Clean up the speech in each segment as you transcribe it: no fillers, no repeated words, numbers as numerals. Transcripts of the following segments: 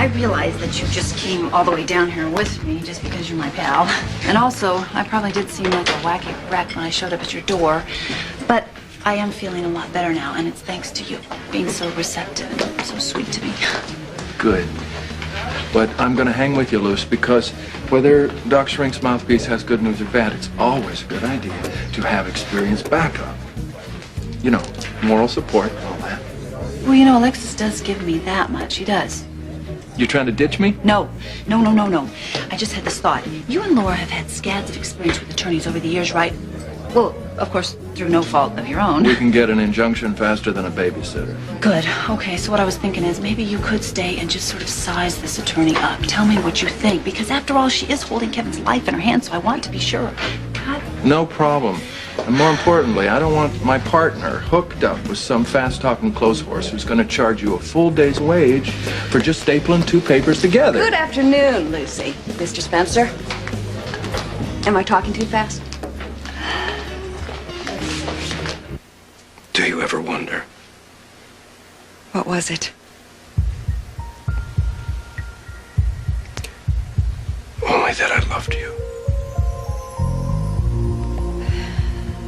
I realize that you just came all the way down here with me just because you're my pal. And also, I probably did seem like a wacky wreck when I showed up at your door. But I am feeling a lot better now, and it's thanks to you being so receptive and so sweet to me. Good. But I'm going to hang with you, Luce, because whether Doc Shrink's mouthpiece has good news or bad, it's always a good idea to have experienced backup. You know, moral support and all that. Well, you know, Alexis does give me that much. He does. You trying to ditch me? No. I just had this thought. You and Laura have had scads of experience with attorneys over the years, right? Well, of course, through no fault of your own. We can get an injunction faster than a babysitter. Good. Okay, so what I was thinking is maybe you could stay and just sort of size this attorney up. Tell me what you think, because after all, she is holding Kevin's life in her hands, so I want to be sure. God. No problem. And more importantly, I don't want my partner hooked up with some fast-talking clothes horse who's going to charge you a full day's wage for just stapling two papers together. Good afternoon, Lucy. Mr. Spencer? Am I talking too fast? Do you ever wonder? What was it? Only that I loved you.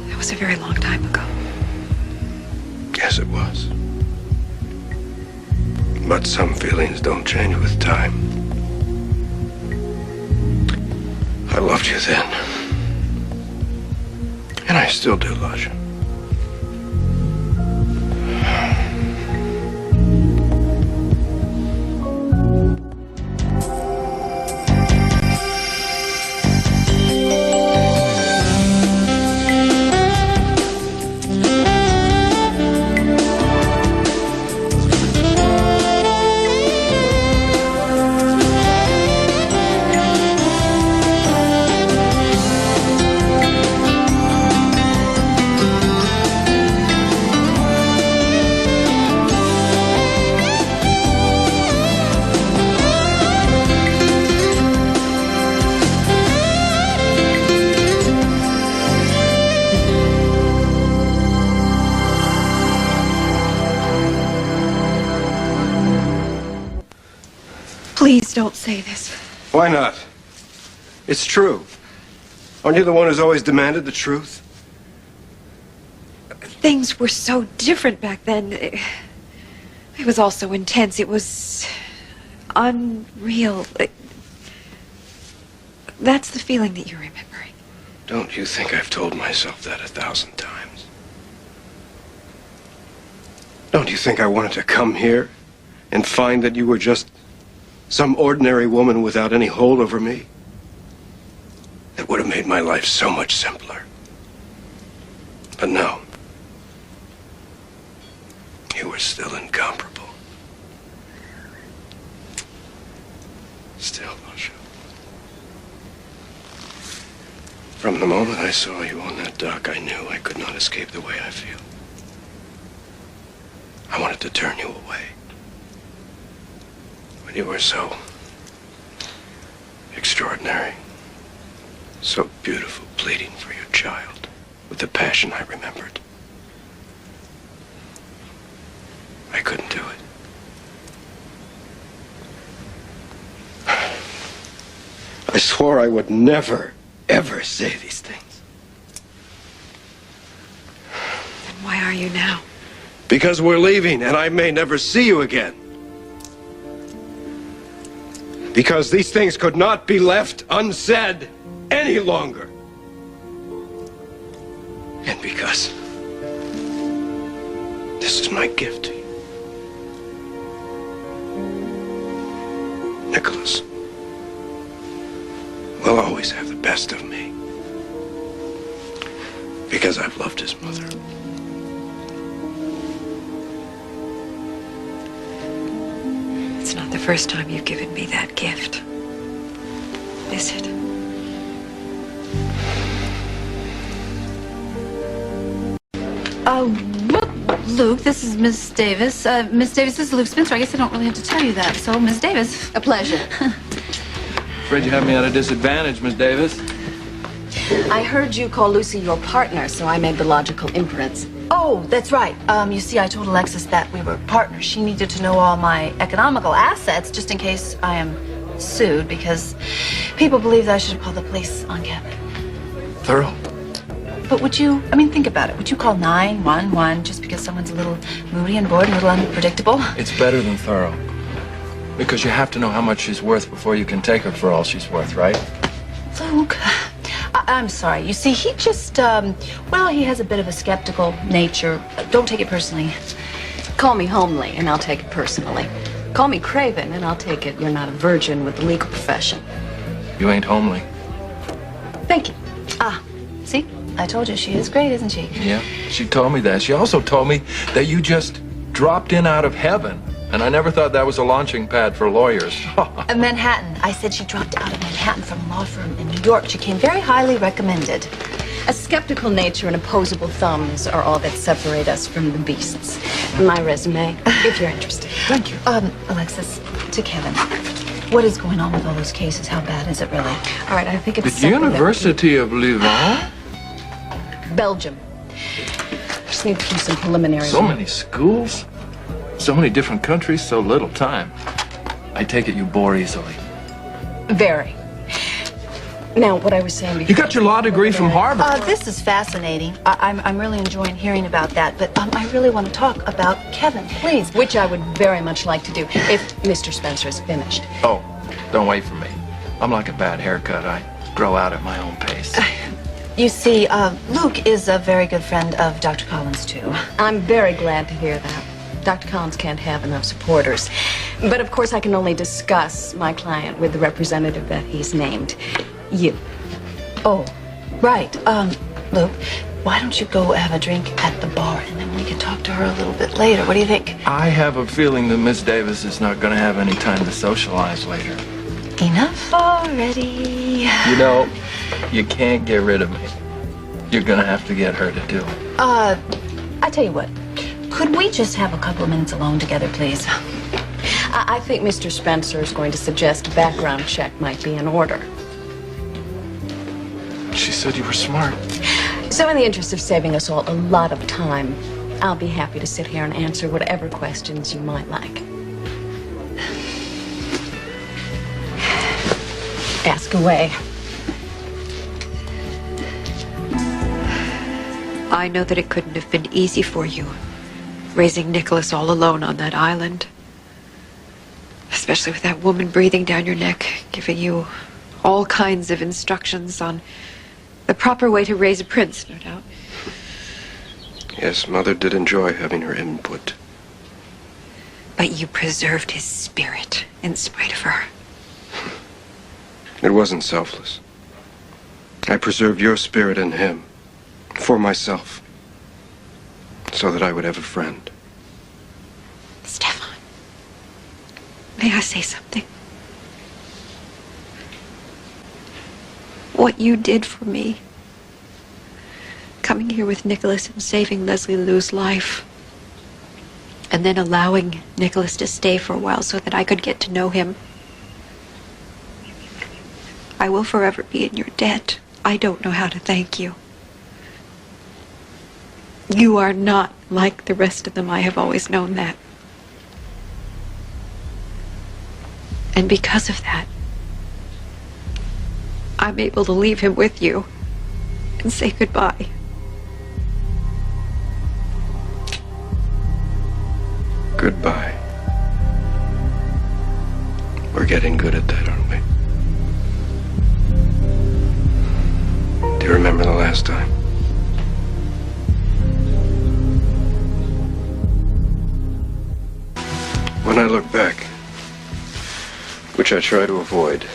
That was a very long time ago. Yes, it was. But some feelings don't change with time. I loved you then. And I still do, Lasha. Please don't say this. Why not? It's true. Aren't you the one who's always demanded the truth? Things were so different back then. It was all so intense. It was unreal. That's the feeling that you're remembering. Don't you think I've told myself that 1,000 times? Don't you think I wanted to come here and find that you were just some ordinary woman without any hold over me? That would have made my life so much simpler. But no. You were still incomparable. Still, Lasha. From the moment I saw you on that dock, I knew I could not escape the way I feel. I wanted to turn you away. But you were so extraordinary, so beautiful, pleading for your child with the passion I remembered. I couldn't do it. I swore I would never, ever say these things. Then why are you now? Because we're leaving, and I may never see you again. Because these things could not be left unsaid any longer. And because this is my gift to you. Nicholas will always have the best of me. Because I've loved his mother. It's not the first time you've given me that gift. Is it? Luke, this is Miss Davis. Miss Davis, this is Luke Spencer. I guess I don't really have to tell you that. So, Miss Davis. A pleasure. Afraid you have me at a disadvantage, Miss Davis. I heard you call Lucy your partner, so I made the logical inference. Oh, that's right. You see, I told Alexis that we were partners. She needed to know all my economical assets just in case I am sued because people believe that I should call the police on Kevin. Thorough. But would you, think about it. Would you call 911 just because someone's a little moody and bored and a little unpredictable? It's better than thorough. Because you have to know how much she's worth before you can take her for all she's worth, right? Luke, I'm sorry. You see, he just, he has a bit of a skeptical nature. Don't take it personally. Call me homely, and I'll take it personally. Call me craven, and I'll take it you're not a virgin with the legal profession. You ain't homely. Thank you. See? I told you, she is great, isn't she? Yeah, she told me that. She also told me that you just dropped in out of heaven. And I never thought that was a launching pad for lawyers. Manhattan. I said she dropped out of Manhattan from a law firm in New York. She came very highly recommended. A skeptical nature and opposable thumbs are all that separate us from the beasts. My resume, if you're interested. Thank you. Alexis, to Kevin. What is going on with all those cases? How bad is it really? All right, I think it's The something University of Louvain? Belgium. Just need to do some preliminary So work. many schools, so many different countries, so little time. I take it you bore easily. Very. Now, what I was saying before... You got your law degree from Harvard. This is fascinating. I'm really enjoying hearing about that, but I really want to talk about Kevin, please. Which I would very much like to do, if Mr. Spencer is finished. Oh, don't wait for me. I'm like a bad haircut. I grow out at my own pace. You see, Luke is a very good friend of Dr. Collins, too. I'm very glad to hear that. Dr. Collins can't have enough supporters. But of course I can only discuss my client with the representative that he's named. You. Oh, right. Luke, why don't you go have a drink at the bar and then we can talk to her a little bit later? What do you think? I have a feeling that Miss Davis is not going to have any time to socialize later. Enough already. You know, you can't get rid of me. You're going to have to get her to do it. I tell you what. Could we just have a couple of minutes alone together, please? I think Mr. Spencer is going to suggest a background check might be in order. She said you were smart. So in the interest of saving us all a lot of time, I'll be happy to sit here and answer whatever questions you might like. Ask away. I know that it couldn't have been easy for you, raising Nicholas all alone on that island. Especially with that woman breathing down your neck, giving you all kinds of instructions on the proper way to raise a prince, no doubt. Yes, Mother did enjoy having her input. But you preserved his spirit in spite of her. It wasn't selfless. I preserved your spirit in him, for myself, so that I would have a friend. Stefan, may I say something? What you did for me, coming here with Nicholas and saving Leslie Lou's life, and then allowing Nicholas to stay for a while so that I could get to know him. I will forever be in your debt. I don't know how to thank you. You are not like the rest of them. I have always known that. And because of that, I'm able to leave him with you and say goodbye. Goodbye. We're getting good at that, aren't we? Do you remember the last time? When I look back, which I try to avoid,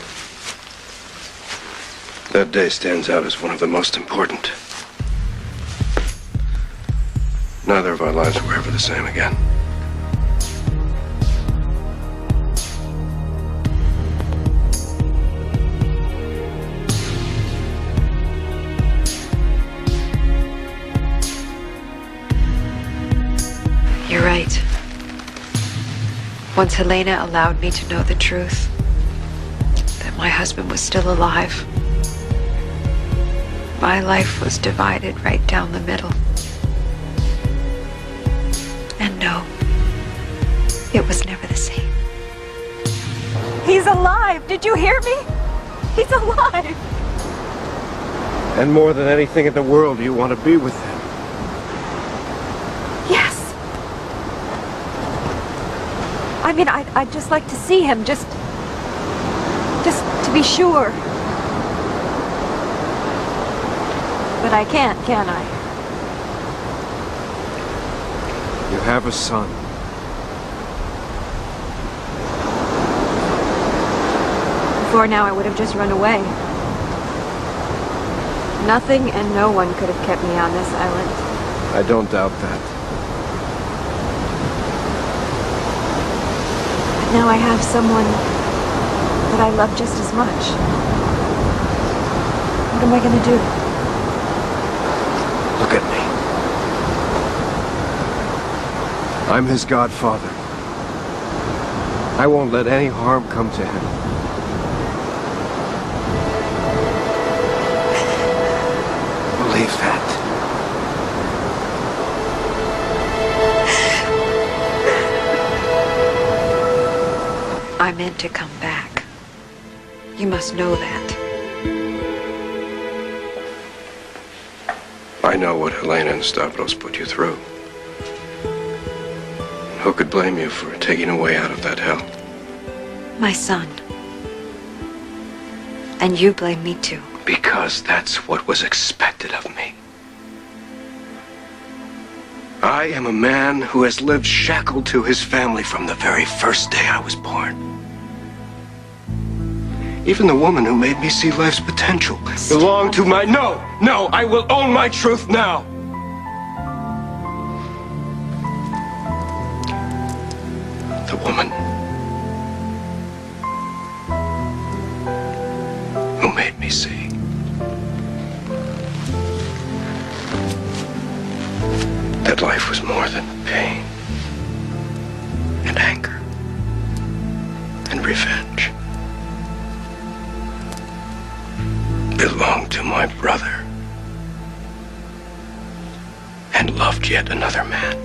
that day stands out as one of the most important. Neither of our lives were ever the same again. You're right. Once Helena allowed me to know the truth, that my husband was still alive, my life was divided right down the middle. know it was never the same. He's alive! Did you hear me? He's alive! And more than anything in the world, you want to be with him. Yes. I mean, I'd just like to see him, just to be sure. But I can't, can I? You have a son. Before now, I would have just run away. Nothing and no one could have kept me on this island. I don't doubt that. But now I have someone that I love just as much. What am I going to do? Look at me. I'm his godfather. I won't let any harm come to him. Believe that. I meant to come back. You must know that. I know what Helena and Stavros put you through. Who could blame you for taking a way out of that hell? My son. And you blame me too. Because that's what was expected of me. I am a man who has lived shackled to his family from the very first day I was born. Even the woman who made me see life's potential belonged to my... No! I will own my truth now! The woman who made me see that life was more than pain and anger and revenge. Belonged to my brother and loved yet another man.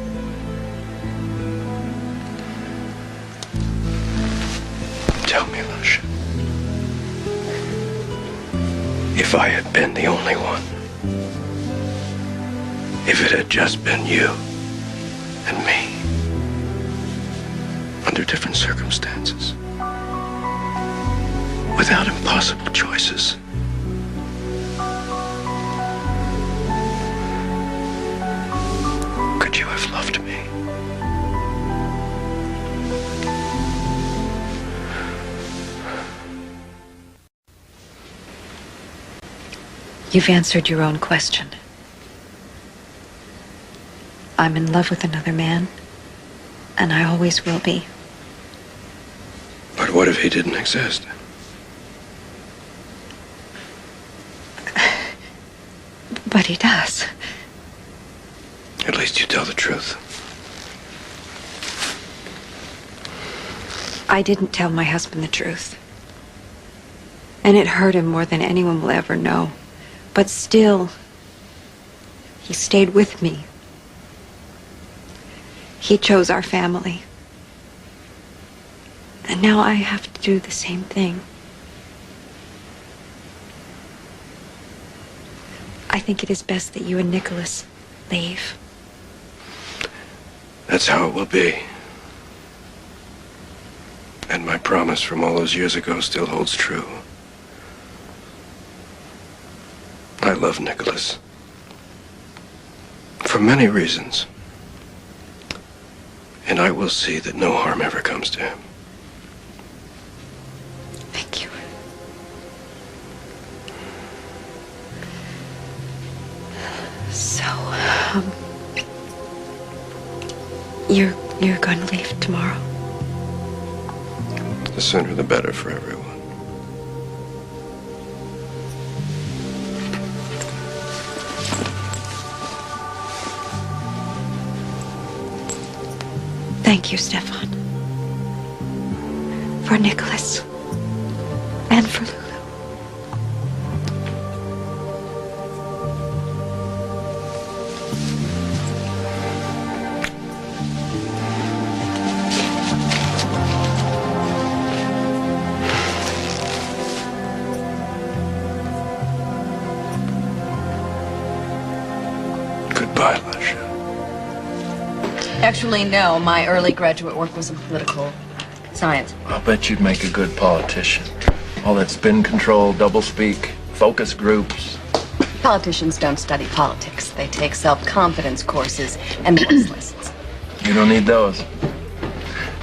Tell me, Lusha, if I had been the only one, if it had just been you and me, under different circumstances, without impossible choices, could you have loved me? You've answered your own question. I'm in love with another man, and I always will be. But what if he didn't exist? But he does. At least you tell the truth. I didn't tell my husband the truth. And it hurt him more than anyone will ever know. But still, he stayed with me. He chose our family. And now I have to do the same thing. I think it is best that you and Nicholas leave. That's how it will be. And my promise from all those years ago still holds true. I love Nicholas. For many reasons. And I will see that no harm ever comes to him. Thank you. So, you're going to leave tomorrow? The sooner the better for everyone. Thank you, Stefan. For Nicholas. And for Lulu. Actually, no. My early graduate work was in political science. I'll bet you'd make a good politician. All that spin control, doublespeak, focus groups. Politicians don't study politics. They take self-confidence courses and voice lessons. You don't need those.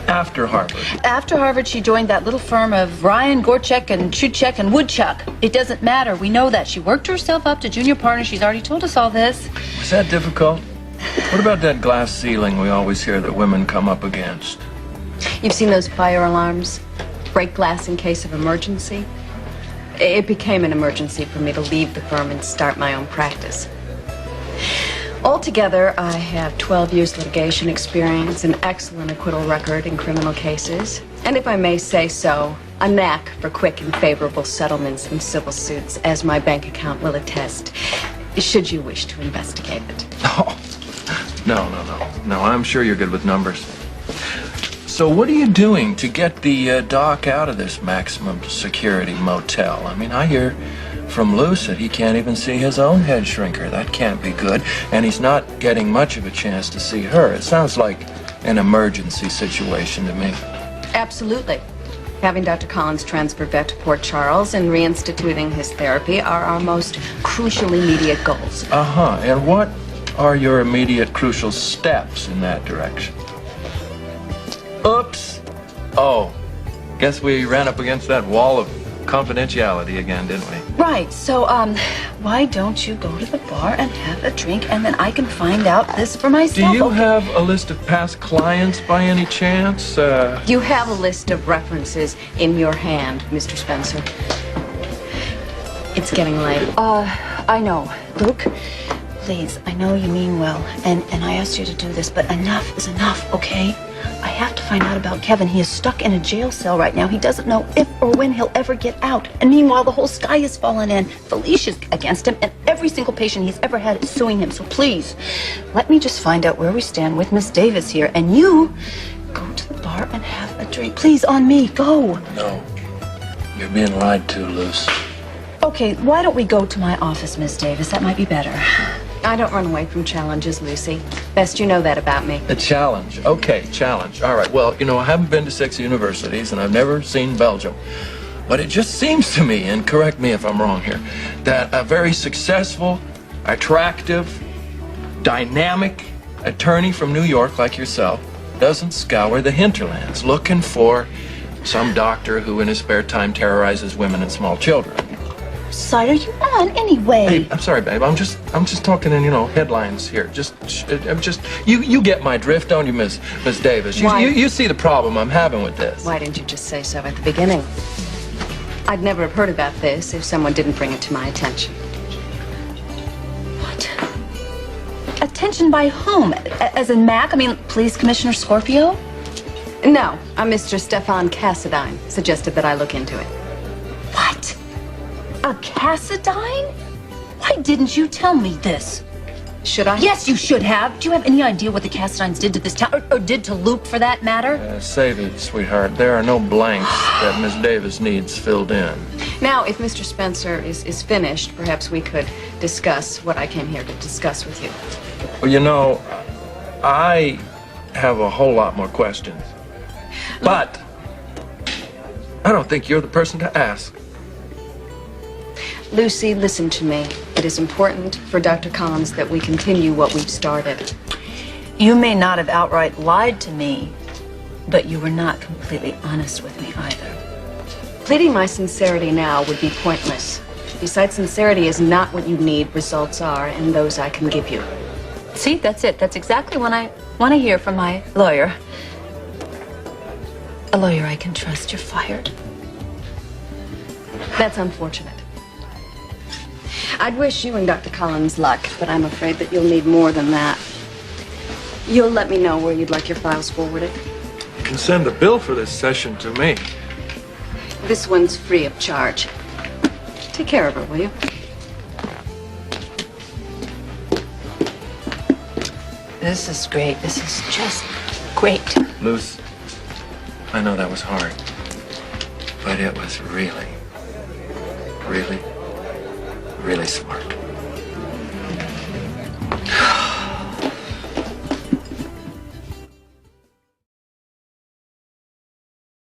After Harvard. After Harvard, she joined that little firm of Ryan, Gorchek, and Chudchek, and Woodchuck. It doesn't matter. We know that. She worked herself up to junior partner. She's already told us all this. Was that difficult? What about that glass ceiling we always hear that women come up against? You've seen those fire alarms? Break glass in case of emergency? It became an emergency for me to leave the firm and start my own practice. Altogether, I have 12 years litigation experience, an excellent acquittal record in criminal cases, and if I may say so, a knack for quick and favorable settlements in civil suits, as my bank account will attest, should you wish to investigate it. Oh, no, I'm sure you're good with numbers. So what are you doing to get the doc out of this maximum security motel? I mean, I hear from Luce that he can't even see his own head shrinker. That can't be good. And he's not getting much of a chance to see her. It sounds like an emergency situation to me. Absolutely. Having Dr. Collins transferred back to Port Charles and reinstituting his therapy are our most crucial immediate goals. Uh-huh. And what are your immediate crucial steps in that direction? Oops. Oh, guess we ran up against that wall of confidentiality again, didn't we? Right. So, why don't you go to the bar and have a drink, and then I can find out this for myself? Do you Okay. have a list of past clients by any chance? You have a list of references in your hand, Mr. Spencer. It's getting late. I know. Luke, please, I know you mean well, and I asked you to do this, but enough is enough, okay? I have to find out about Kevin. He is stuck in a jail cell right now. He doesn't know if or when he'll ever get out. And meanwhile, the whole sky is falling in. Felicia's against him, and every single patient he's ever had is suing him. So please, let me just find out where we stand with Miss Davis here. And you go to the bar and have a drink. Please, on me. Go. No. You're being lied to, Luce. Okay, why don't we go to my office, Miss Davis? That might be better. I don't run away from challenges, Lucy. Best you know that about me. A challenge. Okay, challenge. All right, well, I haven't been to 6 universities, and I've never seen Belgium. But it just seems to me, and correct me if I'm wrong here, that a very successful, attractive, dynamic attorney from New York like yourself doesn't scour the hinterlands looking for some doctor who in his spare time terrorizes women and small children. Side are you on anyway? Hey, I'm sorry, babe. I'm just talking in, headlines here. You get my drift, don't you, Miss Davis? Why? You see the problem I'm having with this. Why didn't you just say so at the beginning? I'd never have heard about this if someone didn't bring it to my attention. What? Attention by whom? As in Mac? I mean, Police Commissioner Scorpio? No, Mr. Stefan Cassadine suggested that I look into it. What? A Cassadine? Why didn't you tell me this? Should I? Yes, you should have. Do you have any idea what the Cassadines did to this town, or did to Luke, for that matter? Save it, sweetheart. There are no blanks that Miss Davis needs filled in. Now, if Mr. Spencer is finished, perhaps we could discuss what I came here to discuss with you. Well, I have a whole lot more questions. But I don't think you're the person to ask. Lucy, listen to me. It is important for Dr. Collins that we continue what we've started. You may not have outright lied to me, but you were not completely honest with me either. Pleading my sincerity now would be pointless. Besides, sincerity is not what you need. Results are, and those I can give you. See, that's it. That's exactly what I want to hear from my lawyer. A lawyer I can trust. You're fired. That's unfortunate. I'd wish you and Dr. Collins luck, but I'm afraid that you'll need more than that. You'll let me know where you'd like your files forwarded. You can send the bill for this session to me. This one's free of charge. Take care of her, will you? This is great. This is just great. Luce, I know that was hard, but it was really, really, really smart.